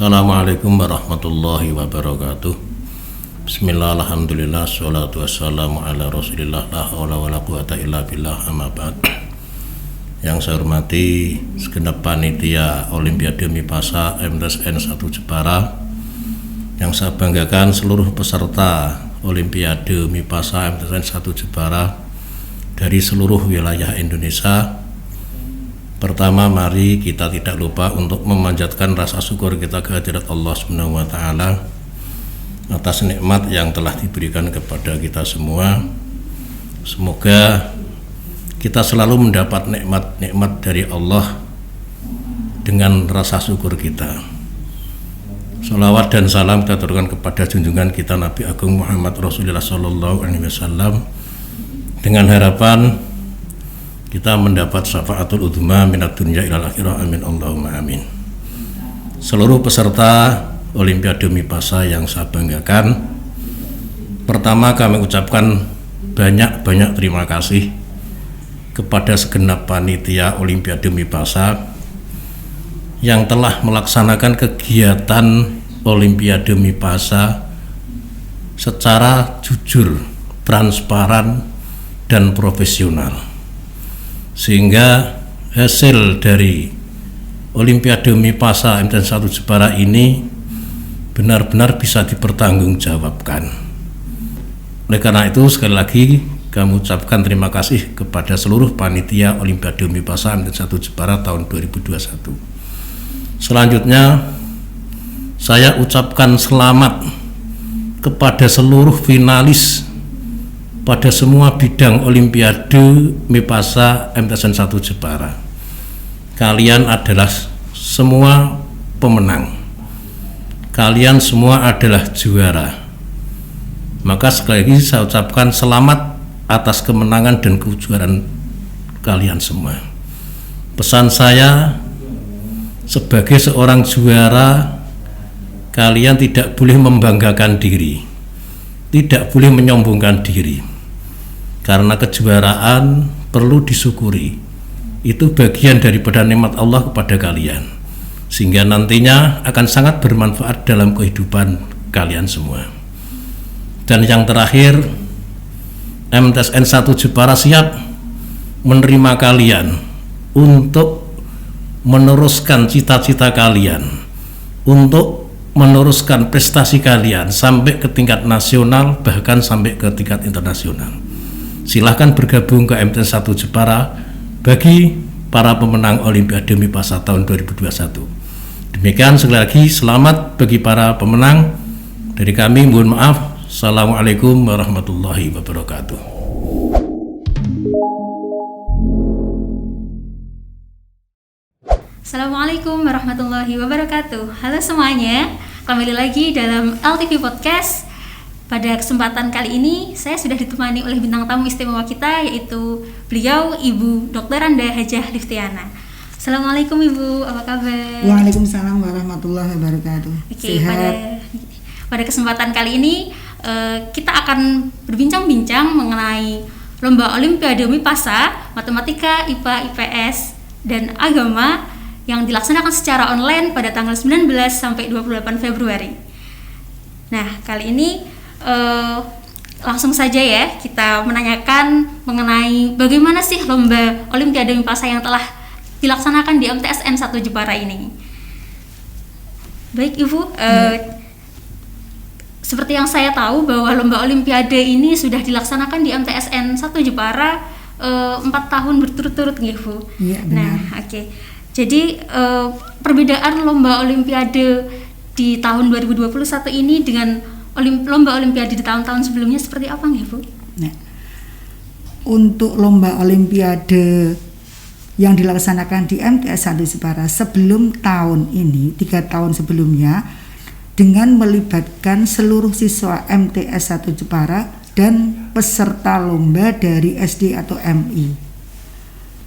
Assalamualaikum warahmatullahi wabarakatuh. Bismillah, alhamdulillah, salatu wassalamu ala rasulillah, la hawla wa la quwata illa billah, amma ba'd. Yang saya hormati segenap panitia Olimpiade MIPASA MTSN 1 Jepara, yang saya banggakan seluruh peserta Olimpiade MIPASA MTSN 1 Jepara dari seluruh wilayah Indonesia. Pertama, mari kita tidak lupa untuk memanjatkan rasa syukur kita kehadirat Allah Subhanahu wa taala atas nikmat yang telah diberikan kepada kita semua. Semoga kita selalu mendapat nikmat-nikmat dari Allah dengan rasa syukur kita. Sholawat dan salam kita aturkan kepada junjungan kita Nabi Agung Muhammad Rasulullah Sallallahu Alaihi Wasallam, dengan harapan kita mendapat syafaatul udhma minad dunya ilal akhirah, amin Allahumma amin. Seluruh peserta Olimpiade MIPASA yang saya banggakan, pertama kami ucapkan banyak terima kasih kepada segenap panitia Olimpiade MIPASA yang telah melaksanakan kegiatan Olimpiade MIPASA secara jujur, transparan, dan profesional, sehingga hasil dari Olimpiade MIPASA MTSN 1 Jepara ini benar-benar bisa dipertanggungjawabkan. Oleh karena itu, sekali lagi kami ucapkan terima kasih kepada seluruh panitia Olimpiade MIPASA MTSN 1 Jepara tahun 2021. Selanjutnya, saya ucapkan selamat kepada seluruh finalis pada semua bidang Olimpiade MIPASA MTSN 1 Jepara. Kalian adalah semua pemenang. Kalian semua adalah juara. Maka sekali lagi saya ucapkan selamat atas kemenangan dan kejuaraan kalian semua. Pesan saya sebagai seorang juara, kalian tidak boleh membanggakan diri, tidak boleh menyombongkan diri. Karena kejuaraan perlu disyukuri. Itu bagian daripada nikmat Allah kepada kalian, sehingga nantinya akan sangat bermanfaat dalam kehidupan kalian semua. Dan yang terakhir, MTSN 1 Jepara siap menerima kalian untuk meneruskan cita-cita kalian, untuk meneruskan prestasi kalian sampai ke tingkat nasional, bahkan sampai ke tingkat internasional. Silahkan bergabung ke MTSN 1 Jepara bagi para pemenang Olimpiade MIPASA tahun 2021. Demikian, sekali lagi selamat bagi para pemenang. Dari kami mohon maaf. Assalamualaikum warahmatullahi wabarakatuh. Assalamualaikum warahmatullahi wabarakatuh. Halo semuanya, kembali lagi dalam LTV Podcast. Pada kesempatan kali ini saya sudah ditemani oleh bintang tamu istimewa kita, yaitu beliau Ibu Dr. Anda Hajah Liftiana. Assalamualaikum Ibu, apa kabar? Waalaikumsalam warahmatullahi wabarakatuh. Oke, pada kesempatan kali ini kita akan berbincang-bincang mengenai Lomba Olimpiade MIPASA Matematika, IPA, IPS, dan Agama yang dilaksanakan secara online pada tanggal 19 sampai 28 Februari. Nah, kali ini langsung saja ya kita menanyakan mengenai bagaimana sih Lomba Olimpiade MIPASA yang telah dilaksanakan di MTSN 1 Jepara ini. Baik Ibu, seperti yang saya tahu bahwa Lomba Olimpiade ini sudah dilaksanakan di MTSN 1 Jepara 4 tahun berturut-turut nih Bu. Iya, benar. Nah, oke. Jadi perbedaan Lomba Olimpiade di tahun 2021 ini dengan Lomba Olimpiade di tahun-tahun sebelumnya seperti apa nih Bu? Nah, untuk Lomba Olimpiade yang dilaksanakan di MTS 1 Jepara sebelum tahun ini, 3 tahun sebelumnya, dengan melibatkan seluruh siswa MTS 1 Jepara dan peserta lomba dari SD atau MI.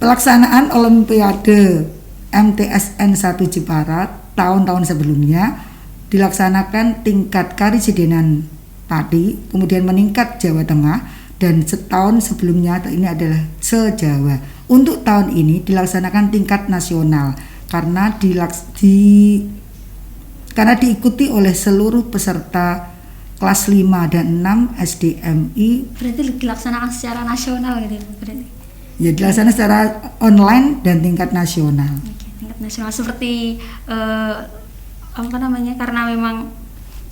Pelaksanaan Olimpiade MTSN 1 Jepara tahun-tahun sebelumnya dilaksanakan tingkat Karesidenan Pati, kemudian meningkat Jawa Tengah, dan setahun sebelumnya ini adalah se-Jawa. Untuk tahun ini dilaksanakan tingkat nasional karena karena diikuti oleh seluruh peserta kelas 5 dan 6 SDMI. Berarti dilaksanakan secara nasional gitu berarti. Ya, dilaksanakan secara online dan tingkat nasional. Oke, tingkat nasional seperti apa namanya? Karena memang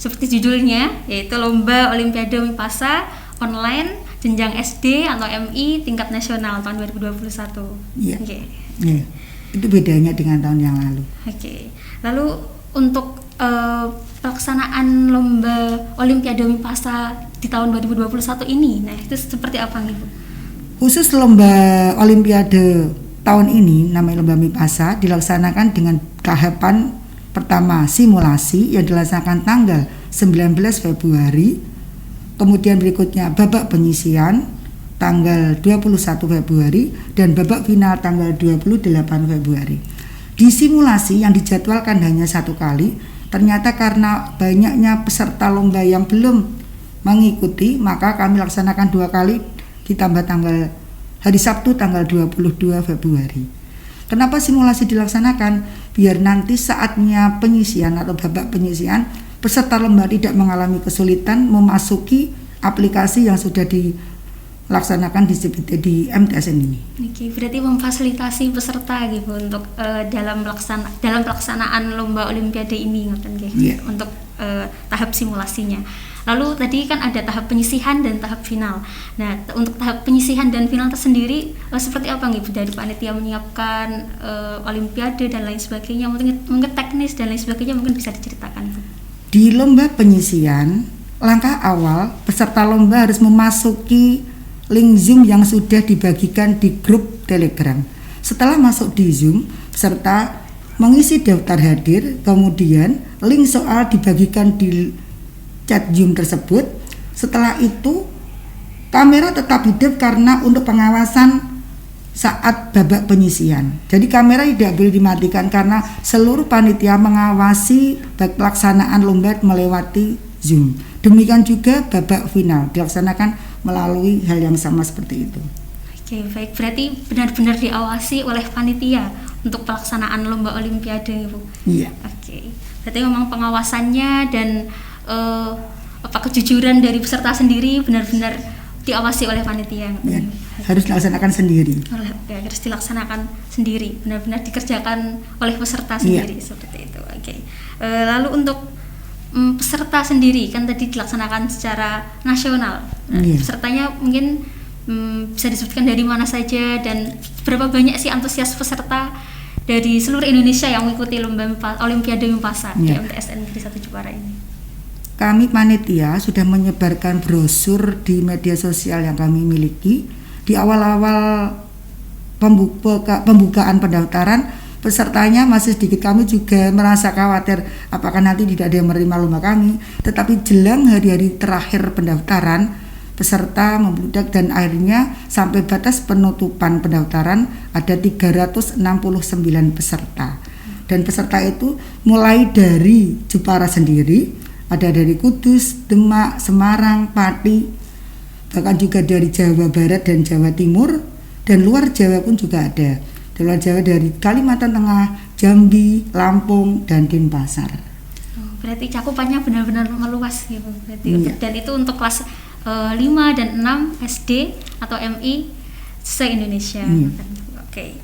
seperti judulnya yaitu Lomba Olimpiade Mipasa online jenjang SD atau MI tingkat nasional tahun 2021. Iya. Oke. Ya, itu bedanya dengan tahun yang lalu. Oke. Lalu untuk pelaksanaan Lomba Olimpiade Mipasa di tahun 2021 ini, nah itu seperti apa nih Bu? Khusus Lomba Olimpiade tahun ini, namanya Lomba Mipasa, dilaksanakan dengan tahapan pertama simulasi yang dilaksanakan tanggal 19 Februari, kemudian berikutnya babak penyisian tanggal 21 Februari dan babak final tanggal 28 Februari. Di simulasi yang dijadwalkan hanya 1 kali, ternyata karena banyaknya peserta lomba yang belum mengikuti, maka kami laksanakan 2 kali ditambah tanggal hari Sabtu tanggal 22 Februari. Kenapa simulasi dilaksanakan? Biar nanti saatnya penyisian atau babak penyisian, peserta lomba tidak mengalami kesulitan memasuki aplikasi yang sudah dilaksanakan di MTS ini. Oke, berarti memfasilitasi peserta gitu untuk dalam pelaksanaan lomba olimpiade ini untuk tahap simulasinya. Lalu tadi kan ada tahap penyisihan dan tahap final. Nah, untuk tahap penyisihan dan final tersendiri seperti apa nih dari panitia menyiapkan olimpiade dan lain sebagainya, mungkin teknis dan lain sebagainya mungkin bisa diceritakan. Di lomba penyisihan, langkah awal peserta lomba harus memasuki link Zoom yang sudah dibagikan di grup Telegram. Setelah masuk di Zoom, peserta mengisi daftar hadir, kemudian link soal dibagikan di chat Zoom tersebut. Setelah itu kamera tetap hidup karena untuk pengawasan saat babak penyisian. Jadi kamera tidak boleh dimatikan karena seluruh panitia mengawasi pelaksanaan lomba melewati Zoom. Demikian juga babak final dilaksanakan melalui hal yang sama seperti itu. Oke, baik. Berarti benar-benar diawasi oleh panitia untuk pelaksanaan lomba olimpiade, Bu. Iya. Oke. Berarti memang pengawasannya dan kejujuran dari peserta sendiri benar-benar diawasi oleh panitia. Ya, harus dilaksanakan sendiri. Harus dilaksanakan sendiri, benar-benar dikerjakan oleh peserta sendiri, seperti itu. Oke. Lalu untuk peserta sendiri kan tadi dilaksanakan secara nasional. Pesertanya mungkin bisa disebutkan dari mana saja dan berapa banyak sih antusias peserta dari seluruh Indonesia yang mengikuti lomba Olimpiade Mipasa di MTSN Negeri 1 Jepara ini. Kami panitia sudah menyebarkan brosur di media sosial yang kami miliki. Di awal-awal pembukaan pendaftaran, pesertanya masih sedikit. Kami juga merasa khawatir apakah nanti tidak ada yang menerima lomba kami. Tetapi jelang hari-hari terakhir pendaftaran, peserta membludak dan akhirnya sampai batas penutupan pendaftaran ada 369 peserta. Dan peserta itu mulai dari Jepara sendiri, ada dari Kudus, Demak, Semarang, Pati, bahkan juga dari Jawa Barat dan Jawa Timur, dan luar Jawa pun juga ada. Di luar Jawa dari Kalimantan Tengah, Jambi, Lampung, dan Denpasar. Berarti cakupannya benar-benar meluas gitu. Berarti dan itu untuk kelas 5 dan 6 SD atau MI se-Indonesia. Oke.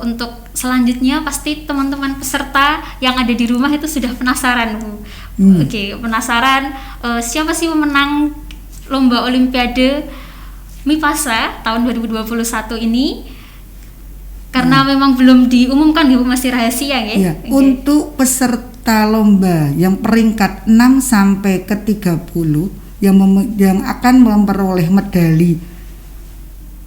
Untuk selanjutnya pasti teman-teman peserta yang ada di rumah itu sudah penasaran, Bu. Oke, penasaran siapa sih pemenang Lomba Olimpiade Mipasa tahun 2021 ini? Karena memang belum diumumkan, Bu, masih rahasia ya. Untuk peserta lomba yang peringkat 6 sampai ke 30 yang akan memperoleh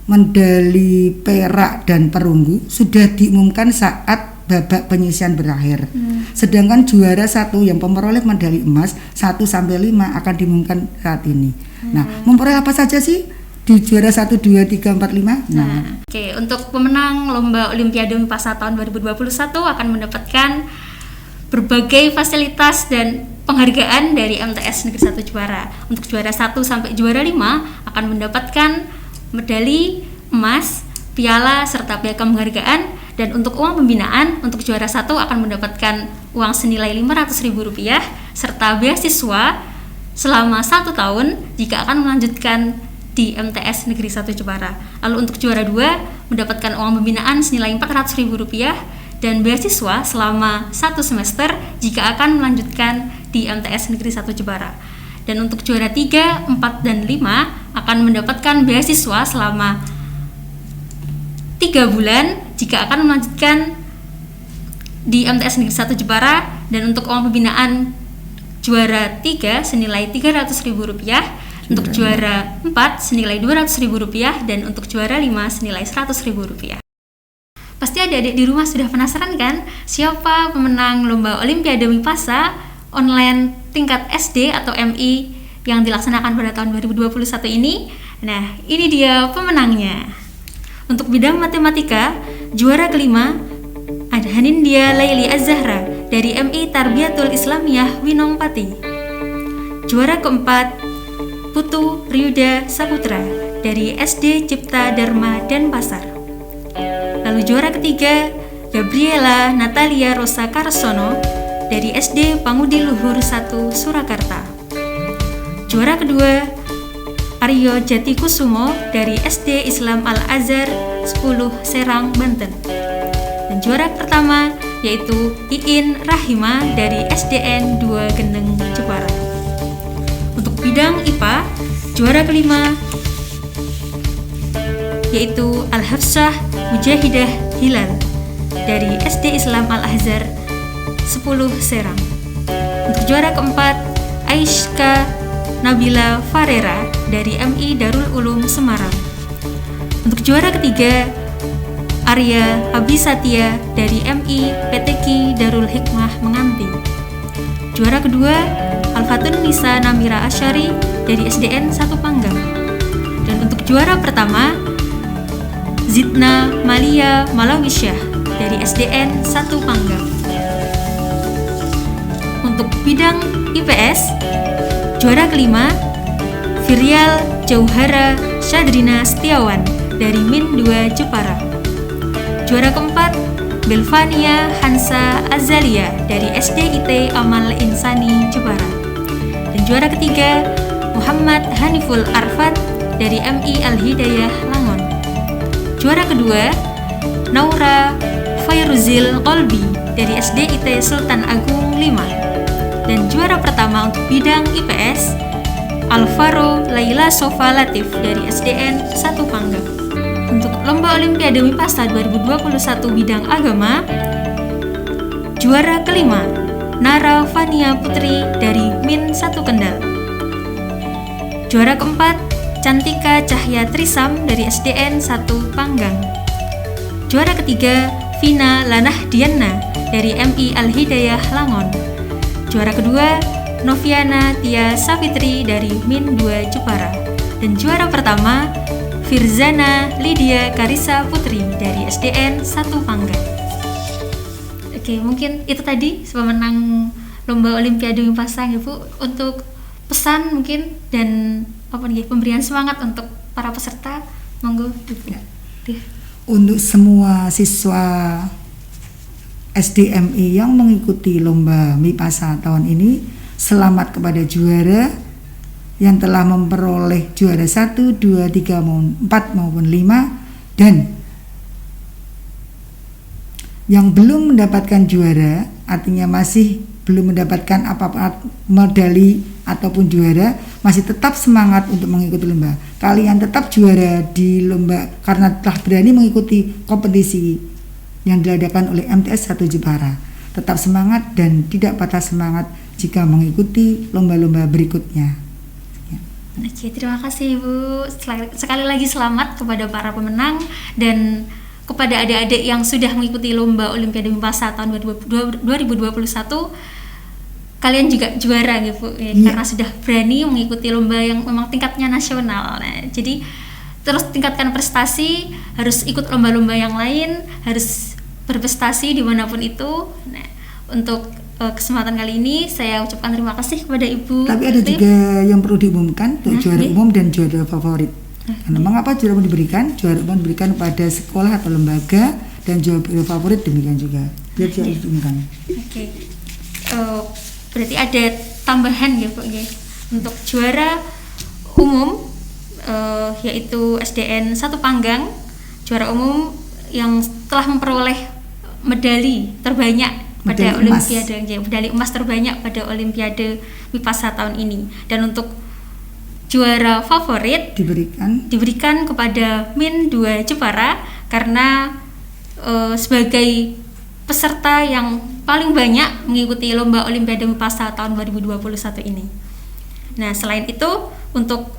medali perak dan perunggu sudah diumumkan saat babak penyisian berakhir. Sedangkan juara 1 yang memperoleh medali emas 1 sampai 5 akan diumumkan saat ini. Nah, memperoleh apa saja sih di juara 1, 2, 3, 4, 5? Oke, untuk pemenang Lomba Olimpiade Mipasa tahun 2021 akan mendapatkan berbagai fasilitas dan penghargaan dari MTS Negeri 1 Jepara. Untuk juara 1 sampai juara 5 akan mendapatkan medali emas, piala serta piagam penghargaan, dan untuk uang pembinaan untuk juara 1 akan mendapatkan uang senilai Rp500.000 serta beasiswa selama 1 tahun jika akan melanjutkan di MTS Negeri 1 Jepara. Lalu untuk juara 2 mendapatkan uang pembinaan senilai Rp400.000 dan beasiswa selama 1 semester jika akan melanjutkan di MTS Negeri 1 Jepara. Dan untuk juara 3, 4, dan 5 akan mendapatkan beasiswa selama 3 bulan jika akan melanjutkan di MTS Negeri 1 Jepara. Dan untuk uang pembinaan juara 3 senilai Rp300.000, untuk juara 4 senilai Rp200.000, dan untuk juara 5 senilai Rp100.000. Pasti adik-adik di rumah sudah penasaran kan siapa pemenang lomba Olimpiade Mipasa online tingkat SD atau MI yang dilaksanakan pada tahun 2021 ini? Nah, ini dia pemenangnya. Untuk bidang matematika, juara kelima ada Hanindya Laili Az-Zahra dari MI Tarbiyatul Islamiyah Winong Pati. Juara keempat Putu Ryuda Saputra dari SD Cipta Dharma Denpasar. Lalu juara ketiga Gabriela Natalia Rosa Karsono dari SD Pangudi Luhur 1 Surakarta. Juara kedua Aryo Jati Kusumo dari SD Islam Al-Azhar 10 Serang, Banten. Dan juara pertama yaitu Iin Rahima dari SDN 2 Geneng, Jepara. Untuk bidang IPA, juara kelima yaitu Al-Hafsah Mujahidah Hilal dari SD Islam Al-Azhar 10 Serang. Untuk juara keempat, Aisyka Nabila Farera dari MI Darul Ulum Semarang. Untuk juara ketiga, Arya Abisatya dari MI PTQ Darul Hikmah Menganti. Juara kedua, Alfatun Nisa Namira Asyari dari SDN 1 Panggang. Dan untuk juara pertama, Zidna Malia Malawisyah dari SDN 1 Panggang. Untuk bidang IPS, juara kelima, Viryal Jauhara Syadrina Setiawan dari Min 2 Jepara. Juara keempat, Belvania Hansa Azalia dari SDIT Amal Insani Jepara. Dan juara ketiga, Muhammad Haniful Arfat dari MI Al-Hidayah Langon. Juara kedua, Naura Fairuzil Kolbi dari SDIT Sultan Agung 5. Dan juara pertama untuk bidang IPS, Alvaro Laila Sofa Latif dari SDN 1 Panggang. Untuk lomba Olimpiade Mipasa 2021 bidang agama, juara kelima, Nara Fania Putri dari Min 1 Kendal. Juara keempat, Cantika Cahya Trisam dari SDN 1 Panggang. Juara ketiga, Vina Lanah Diana dari MI Al-Hidayah Langon. Juara kedua, Noviana Tia Safitri dari Min 2 Jepara. Dan juara pertama, Firzana Lydia Karisa Putri dari SDN 1 Panggang. Oke, mungkin itu tadi pemenang lomba Olimpiade Mipasa ya Bu. Untuk pesan mungkin dan pemberian semangat untuk para peserta, monggo Ibu. Ya. Untuk semua siswa SDMI yang mengikuti lomba Mipasa tahun ini, selamat kepada juara yang telah memperoleh juara 1, 2, 3, 4 maupun 5, dan yang belum mendapatkan juara, artinya masih belum mendapatkan apa-apa medali ataupun juara, masih tetap semangat untuk mengikuti lomba. Kalian tetap juara di lomba karena telah berani mengikuti kompetisi yang diadakan oleh MTS 1 Jepara. Tetap semangat dan tidak patah semangat jika mengikuti lomba-lomba berikutnya. Oke, terima kasih Ibu. Sekali lagi selamat kepada para pemenang dan kepada adik-adik yang sudah mengikuti lomba Olimpiade Mipasa tahun 2021. Kalian juga juara gitu ya, karena sudah berani mengikuti lomba yang memang tingkatnya nasional. Nah, jadi terus tingkatkan prestasi, harus ikut lomba-lomba yang lain, harus berprestasi dimanapun itu. Nah, untuk kesempatan kali ini saya ucapkan terima kasih kepada Ibu. Tapi ada juga yang perlu diumumkan untuk juara umum dan juara favorit. Karena mengapa juara umum diberikan? Juara umum diberikan pada sekolah atau lembaga, dan juara favorit demikian juga. Biar diumumkan. Oke. berarti ada tambahan ya Bu ya. Untuk juara umum yaitu SDN 1 Panggang, juara umum yang telah memperoleh medali terbanyak pada Olimpiade, medali emas terbanyak pada Olimpiade Wipasa tahun ini. Dan untuk juara favorit diberikan kepada Min 2 Jepara karena sebagai peserta yang paling banyak mengikuti lomba Olimpiade Wipasa tahun 2021 ini. Nah, selain itu untuk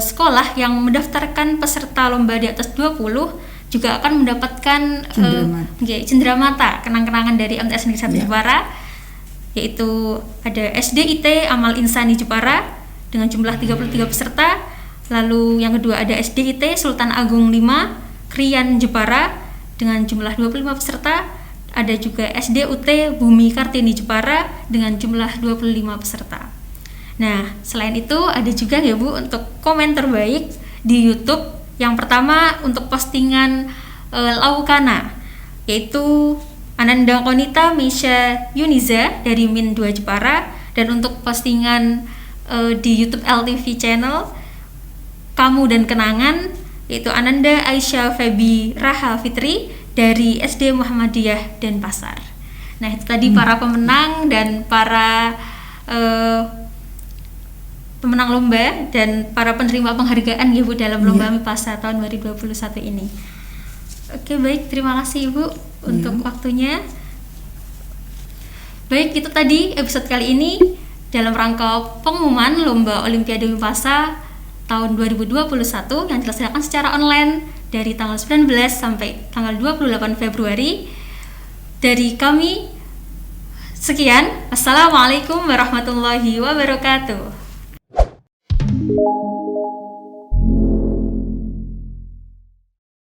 sekolah yang mendaftarkan peserta lomba di atas 20 juga akan mendapatkan cenderamata kenang-kenangan dari MTS Negeri 1 Jepara, yaitu ada SDIT Amal Insani Jepara dengan jumlah 33 peserta. Lalu yang kedua ada SDIT Sultan Agung 5 Krian Jepara dengan jumlah 25 peserta. Ada juga SDUT Bumi Kartini Jepara dengan jumlah 25 peserta. Nah, selain itu ada juga ya Bu untuk komen terbaik di YouTube. Yang pertama untuk postingan Laukana, yaitu Ananda Konita Misha Yuniza dari Min 2 Jepara. Dan untuk postingan di YouTube LTV channel Kamu dan Kenangan, yaitu Ananda Aisyah Febi Raha Fitri dari SD Muhammadiyah Denpasar. Nah, itu tadi para pemenang dan para pemenang lomba dan para penerima penghargaan ya Bu dalam lomba Wipasa tahun 2021 ini. Oke, baik, terima kasih Ibu untuk waktunya. Baik, itu tadi episode kali ini dalam rangka pengumuman lomba Olimpiade Wipasa tahun 2021 yang dilaksanakan secara online dari tanggal 19 sampai tanggal 28 Februari. Dari kami sekian. Assalamualaikum warahmatullahi wabarakatuh.